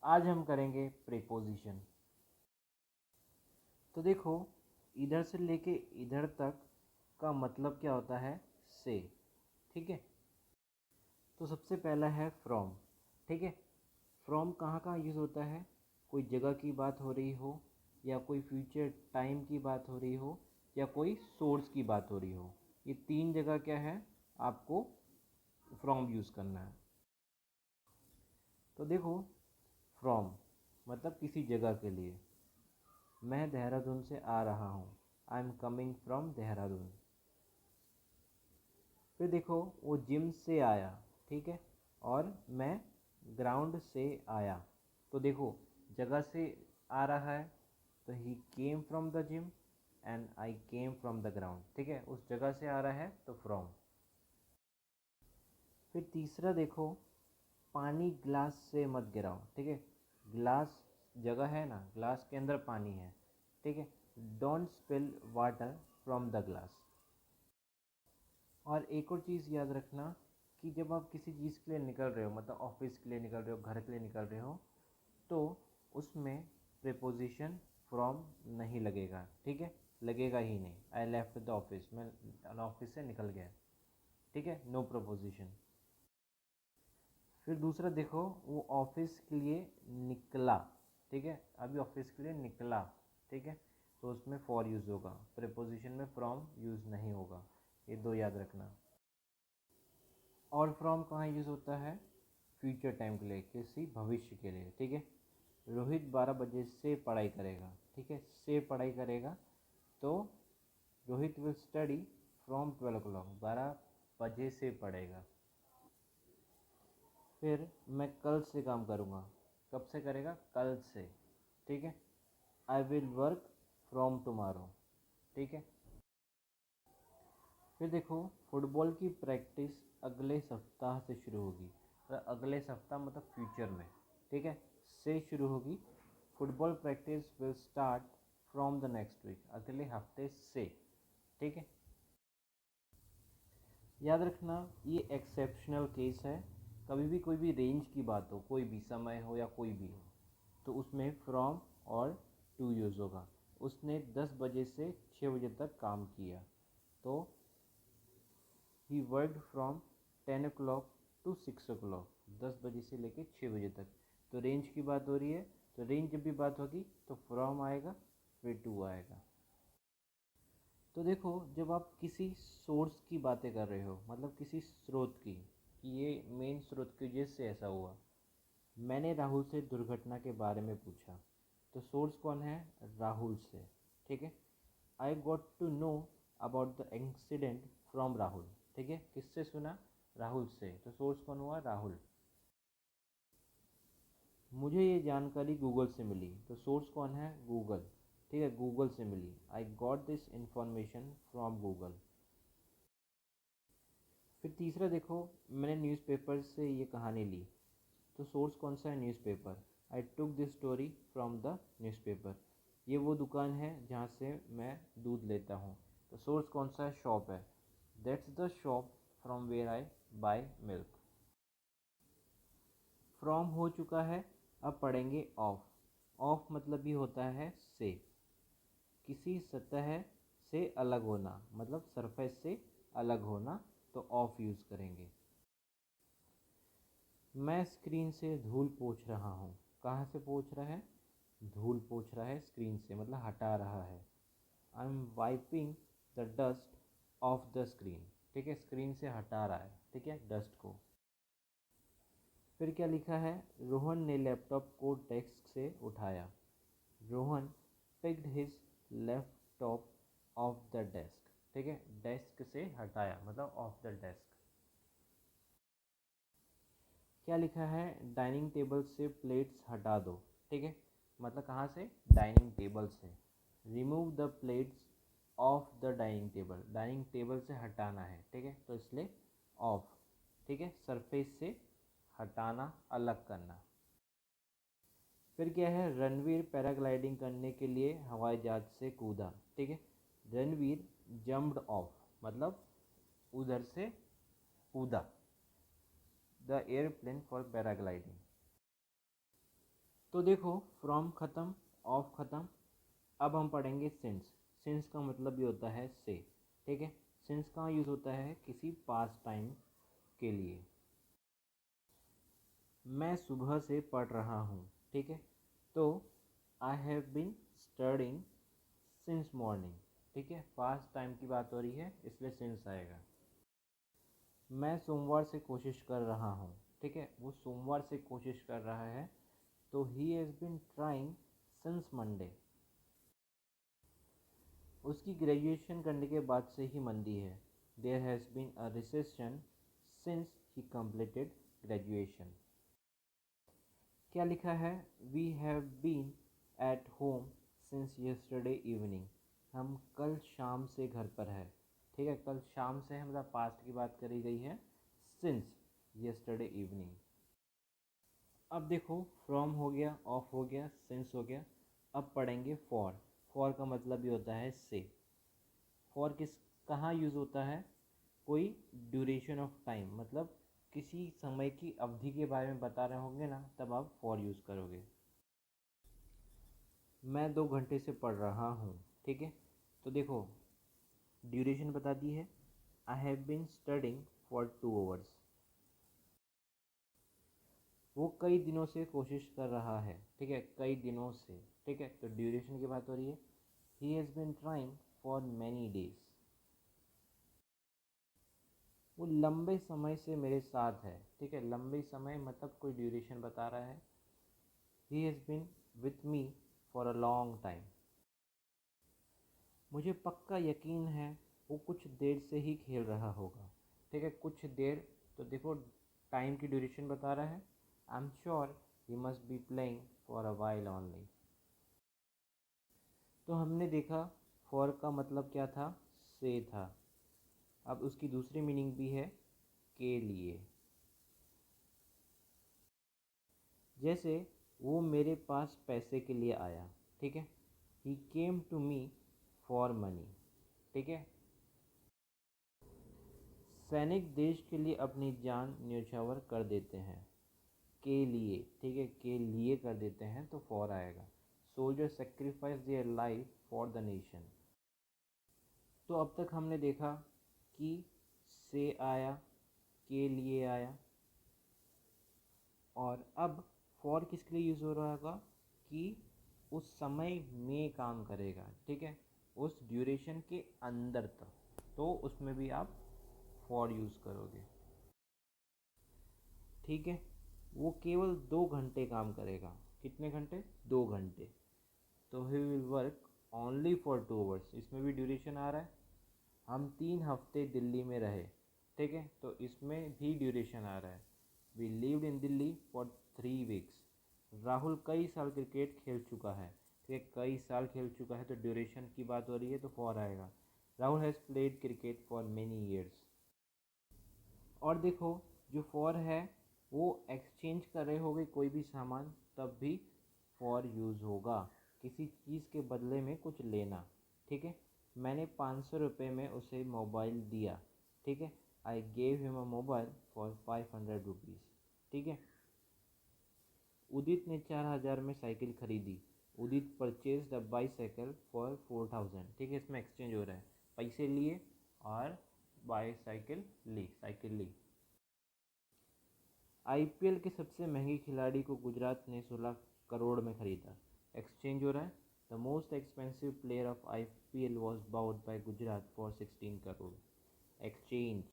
आज हम करेंगे प्रीपोजिशन। तो देखो, इधर से लेके इधर तक का मतलब क्या होता है, से। ठीक है, तो सबसे पहला है फ्रॉम। ठीक है, फ्रॉम कहाँ कहाँ यूज़ होता है, कोई जगह की बात हो रही हो, या कोई फ्यूचर टाइम की बात हो रही हो, या कोई सोर्स की बात हो रही हो। ये तीन जगह क्या है, आपको फ्रॉम यूज़ करना है। तो देखो, फ्रॉम मतलब किसी जगह के लिए। मैं देहरादून से आ रहा हूँ, I am coming from Dehradun. फिर देखो, वो जिम से आया, ठीक है, और मैं ग्राउंड से आया। तो देखो, जगह से आ रहा है, तो he came from the gym and I came from the ground. ठीक है, उस जगह से आ रहा है तो फ्रॉम। फिर तीसरा देखो, पानी ग्लास से मत गिराओ। ठीक है, ग्लास जगह है ना, ग्लास के अंदर पानी है। ठीक है, don't spill water from the glass. और एक और चीज़ याद रखना कि जब आप किसी चीज़ के लिए निकल रहे हो, मतलब ऑफिस के लिए निकल रहे हो, घर के लिए निकल रहे हो, तो उसमें प्रीपोजिशन फ्रॉम नहीं लगेगा। ठीक है, लगेगा ही नहीं। आई लेफ्ट द ऑफिस, मैं ऑफिस से निकल गया। ठीक है, नो प्रपोजिशन। फिर दूसरा देखो, वो ऑफिस के लिए निकला। ठीक है, अभी ऑफिस के लिए निकला। ठीक है, तो उसमें फॉर यूज़ होगा, प्रीपोजिशन में फ्रॉम यूज़ नहीं होगा। ये दो याद रखना। और फ्रॉम कहाँ यूज़ होता है, फ्यूचर टाइम के लिए, किसी भविष्य के लिए। ठीक है, रोहित 12 बजे से पढ़ाई करेगा। ठीक है, से पढ़ाई करेगा, तो Rohit will study from 12 o'clock, 12 बजे से पढ़ेगा। फिर मैं कल से काम करूँगा, कब से करेगा, कल से। ठीक है, I will work from tomorrow. ठीक है, फिर देखो, फुटबॉल की प्रैक्टिस अगले सप्ताह से शुरू होगी। अगले सप्ताह मतलब फ्यूचर में। ठीक है, से शुरू होगी। Football practice will start from the next week, अगले हफ्ते से। ठीक है, याद रखना ये एक्सेप्शनल केस है। कभी भी कोई भी रेंज की बात हो, कोई भी समय हो या कोई भी हो, तो उसमें फ्रॉम और टू यूज़ होगा। उसने 10 बजे से 6 बजे तक काम किया, तो he worked from 10 o'clock to 6 o'clock, 10 बजे से लेकर 6 बजे तक। तो रेंज की बात हो रही है, तो रेंज जब भी बात होगी तो फ्रॉम आएगा, फिर टू आएगा। तो देखो, जब आप किसी सोर्स की बातें कर रहे हो, मतलब किसी स्रोत की, कि ये मेन स्रोत की वजह से ऐसा हुआ। मैंने राहुल से दुर्घटना के बारे में पूछा, तो सोर्स कौन है, राहुल से। ठीक है, I got to know about the accident from Rahul. ठीक है, किससे सुना, राहुल से, तो सोर्स कौन हुआ, राहुल। मुझे ये जानकारी गूगल से मिली, तो सोर्स कौन है, गूगल। ठीक है, गूगल से मिली, I got this information from Google. फिर तीसरा देखो, मैंने न्यूज़पेपर से ये कहानी ली, तो सोर्स कौन सा है, newspaper. I took this story from the newspaper. ये वो दुकान है जहाँ से मैं दूध लेता हूँ, तो सोर्स कौन सा है, शॉप है। That's the shop from where I buy milk. From हो चुका है, अब पढ़ेंगे ऑफ। ऑफ मतलब भी होता है से, किसी सतह से अलग होना, मतलब सरफेस से अलग होना, तो ऑफ यूज़ करेंगे। मैं स्क्रीन से धूल पोंछ रहा हूँ, कहाँ से पोंछ रहा है, धूल पोंछ रहा है स्क्रीन से, मतलब हटा रहा है। I am wiping the dust of the screen. ठीक है, स्क्रीन से हटा रहा है, ठीक है, डस्ट को। फिर क्या लिखा है, रोहन ने लैपटॉप को डेस्क से उठाया। Rohan picked his laptop off the desk. ठीक है, डेस्क से हटाया मतलब ऑफ द डेस्क। क्या लिखा है, डाइनिंग टेबल से प्लेट्स हटा दो। ठीक है, मतलब कहाँ से, डाइनिंग टेबल से। Remove the plates of the dining table, dining table से हटाना है। ठीक है, तो इसलिए ऑफ। ठीक है, सरफेस से हटाना, अलग करना। फिर क्या है, रणवीर पैराग्लाइडिंग करने के लिए हवाई जहाज से कूदा। ठीक है, रणवीर जम्प्ड ऑफ, मतलब उधर से कूदा, द एयरप्लेन फॉर पैराग्लाइडिंग। तो देखो फ्रॉम ख़त्म, ऑफ ख़त्म, अब हम पढ़ेंगे सिंस। सिंस का मतलब ये होता है से, ठीक है। सिंस कहाँ यूज़ होता है? किसी पास टाइम के लिए। मैं सुबह से पढ़ रहा हूँ, ठीक है। तो I have been studying since morning, ठीक है। पास्ट टाइम की बात हो रही है इसलिए सिंस आएगा। मैं सोमवार से कोशिश कर रहा हूँ, ठीक है। वो सोमवार से कोशिश कर रहा है, तो he has been trying since Monday. उसकी ग्रेजुएशन करने के बाद से ही मंदी है। There has been a recession since he completed graduation. क्या लिखा है? We have been at home since yesterday evening. हम कल शाम से घर पर है, ठीक है। कल शाम से है मतलब पास्ट की बात करी गई है, सिंस यस्टरडे इवनिंग। अब देखो फ्रॉम हो गया, ऑफ हो गया, सिंस हो गया। अब पढ़ेंगे फॉर। फॉर का मतलब ये होता है से। फॉर किस कहाँ यूज़ होता है? कोई ड्यूरेशन ऑफ टाइम, मतलब किसी समय की अवधि के बारे में बता रहे होंगे ना, तब आप फॉर यूज़ करोगे। मैं 2 घंटे से पढ़ रहा हूँ, ठीक है। तो देखो ड्यूरेशन बता दी है, I have been studying for 2 hours. वो कई दिनों से कोशिश कर रहा है, ठीक है, कई दिनों से, ठीक है। तो ड्यूरेशन की बात हो रही है, he has been trying for many days. वो लंबे समय से मेरे साथ है, ठीक है। लंबे समय मतलब कोई ड्यूरेशन बता रहा है। He has been with me for a long time. मुझे पक्का यकीन है वो कुछ देर से ही खेल रहा होगा, ठीक है। कुछ देर, तो देखो टाइम की ड्यूरेशन बता रहा है। I am sure he must be playing for a while only. तो हमने देखा फॉर का मतलब क्या था? से था। अब उसकी दूसरी मीनिंग भी है, के लिए। जैसे वो मेरे पास पैसे के लिए आया, ठीक है। He came to me for money, ठीक है। सैनिक देश के लिए अपनी जान न्यौछावर कर देते हैं, के लिए, ठीक है। के लिए कर देते हैं तो फॉर आएगा। Soldier sacrifice their life for the nation. तो अब तक हमने देखा कि से आया, के लिए आया, और अब फॉर किसके लिए यूज़ हो रहा होगा? कि उस समय में काम करेगा, ठीक है, उस ड्यूरेशन के अंदर तक, तो उसमें भी आप फॉर यूज़ करोगे, ठीक है। वो केवल 2 घंटे काम करेगा। कितने घंटे? 2 घंटे। तो he will work only for 2 hours, इसमें भी ड्यूरेशन आ रहा है। हम 3 हफ्ते दिल्ली में रहे, ठीक है, तो इसमें भी ड्यूरेशन आ रहा है। We lived in Delhi for 3 weeks. Rahul कई साल क्रिकेट खेल चुका है, ठीक है, कई साल खेल चुका है तो ड्यूरेशन की बात हो रही है तो फॉर आएगा। Rahul has played cricket for many years. और देखो जो फॉर है वो एक्सचेंज कर रहे होगे कोई भी सामान, तब भी फॉर यूज़ होगा। किसी चीज़ के बदले में कुछ लेना, ठीक है। मैंने 500 रुपये में उसे मोबाइल दिया, ठीक है। I gave him a mobile for 500 rupees, ठीक है। उदित ने 4,000 में साइकिल खरीदी। उदित परचेज द बाईसाइकिल फॉर 4,000, ठीक है। इसमें एक्सचेंज हो रहा है, पैसे लिए और बाईसाइकिल ली, साइकिल ली। आईपीएल के सबसे महंगे खिलाड़ी को गुजरात ने 16 करोड़ में खरीदा। एक्सचेंज हो रहा है। The most expensive player of IPL was bought by Gujarat for 16 crore. Exchange.